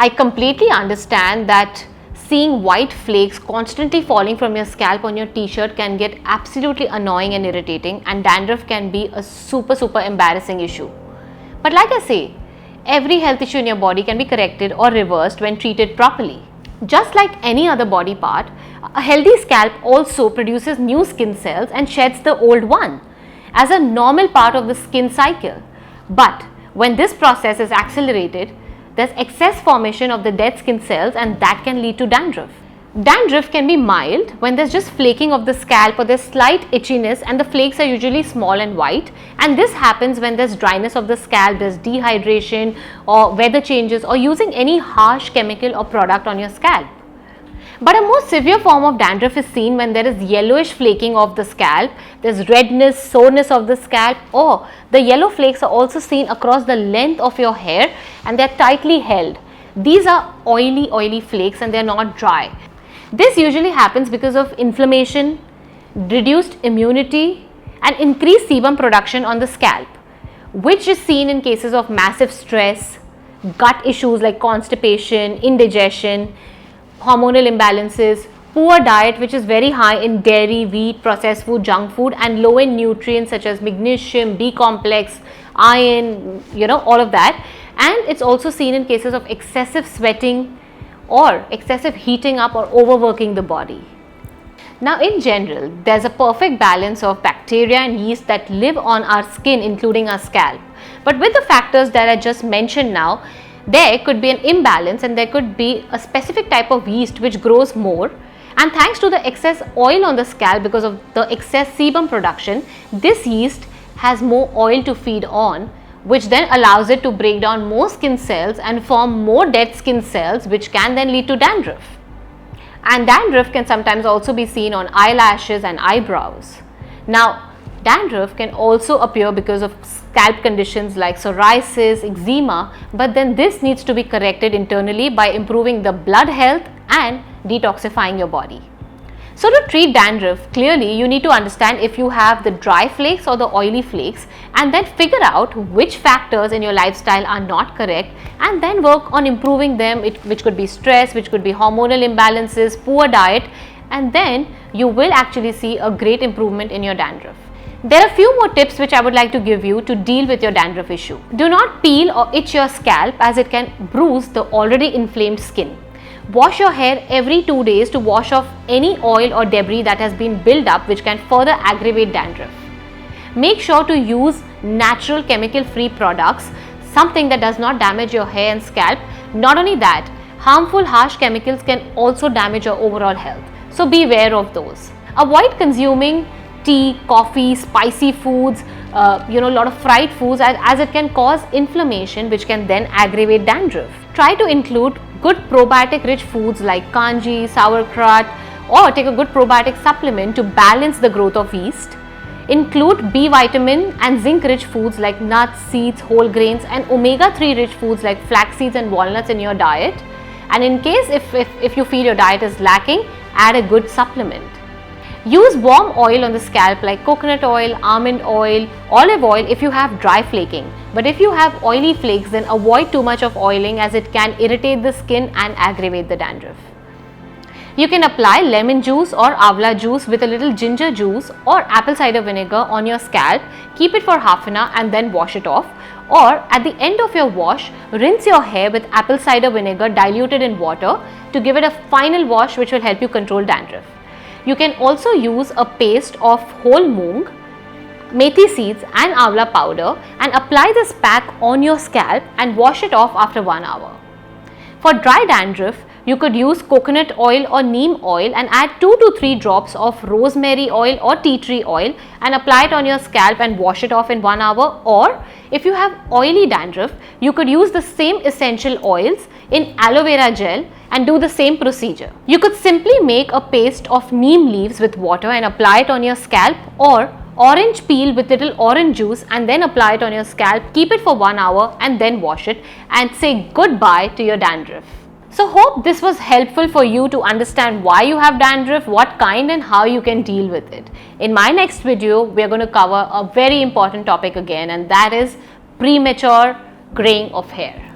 I completely understand that seeing white flakes constantly falling from your scalp on your t-shirt can get absolutely annoying and irritating, and dandruff can be a super embarrassing issue. But like I say, every health issue in your body can be corrected or reversed when treated properly. Just like any other body part, a healthy scalp also produces new skin cells and sheds the old one as a normal part of the skin cycle. But when this process is accelerated, there's excess formation of the dead skin cells, and that can lead to dandruff. Dandruff can be mild when there's just flaking of the scalp or there's slight itchiness, and the flakes are usually small and white, and this happens when there's dryness of the scalp, there's dehydration or weather changes, or using any harsh chemical or product on your scalp. But a more severe form of dandruff is seen when there is yellowish flaking of the scalp, there's redness, soreness of the scalp, or the yellow flakes are also seen across the length of your hair and they are tightly held. These are oily flakes and they are not dry. This usually happens because of inflammation, reduced immunity, and increased sebum production on the scalp, which is seen in cases of massive stress, gut issues like constipation, indigestion, hormonal imbalances, poor diet which is very high in dairy, wheat, processed food, junk food, and low in nutrients such as magnesium, B complex, iron, all of that. And it's also seen in cases of excessive sweating or excessive heating up or overworking the body. Now in general, there's a perfect balance of bacteria and yeast that live on our skin, including our scalp. But with the factors that I just mentioned now, there could be an imbalance and there could be a specific type of yeast which grows more, and thanks to the excess oil on the scalp because of the excess sebum production, this yeast has more oil to feed on, which then allows it to break down more skin cells and form more dead skin cells, which can then lead to dandruff. And dandruff can sometimes also be seen on eyelashes and eyebrows. Now, dandruff can also appear because of scalp conditions like psoriasis, eczema, but then this needs to be corrected internally by improving the blood health and detoxifying your body. So to treat dandruff, clearly you need to understand if you have the dry flakes or the oily flakes, and then figure out which factors in your lifestyle are not correct, and then work on improving them, which could be stress, which could be hormonal imbalances, poor diet, and then you will actually see a great improvement in your dandruff. There are a few more tips which I would like to give you to deal with your dandruff issue. Do not peel or itch your scalp as it can bruise the already inflamed skin. Wash your hair every 2 days to wash off any oil or debris that has been built up, which can further aggravate dandruff. Make sure to use natural chemical-free products, something that does not damage your hair and scalp. Not only that, harmful harsh chemicals can also damage your overall health. So be aware of those. Avoid consuming tea, coffee, spicy foods, a lot of fried foods as it can cause inflammation, which can then aggravate dandruff. Try to include good probiotic rich foods like kanji, sauerkraut, or take a good probiotic supplement to balance the growth of yeast. Include B vitamin and zinc rich foods like nuts, seeds, whole grains, and omega-3 rich foods like flax seeds and walnuts in your diet. And in case if you feel your diet is lacking, add a good supplement. Use warm oil on the scalp like coconut oil, almond oil, olive oil if you have dry flaking. But if you have oily flakes, then avoid too much of oiling as it can irritate the skin and aggravate the dandruff. You can apply lemon juice or avla juice with a little ginger juice or apple cider vinegar on your scalp, keep it for half an hour and then wash it off. Or at the end of your wash, rinse your hair with apple cider vinegar diluted in water to give it a final wash, which will help you control dandruff. You can also use a paste of whole moong, methi seeds and avla powder and apply this pack on your scalp and wash it off after 1 hour. For dry dandruff, you could use coconut oil or neem oil and add 2 to 3 drops of rosemary oil or tea tree oil and apply it on your scalp and wash it off in 1 hour. Or if you have oily dandruff, you could use the same essential oils in aloe vera gel and do the same procedure. You could simply make a paste of neem leaves with water and apply it on your scalp, or orange peel with little orange juice and then apply it on your scalp, keep it for 1 hour and then wash it and say goodbye to your dandruff. So hope this was helpful for you to understand why you have dandruff, what kind and how you can deal with it. In my next video, we are going to cover a very important topic again, and that is premature graying of hair.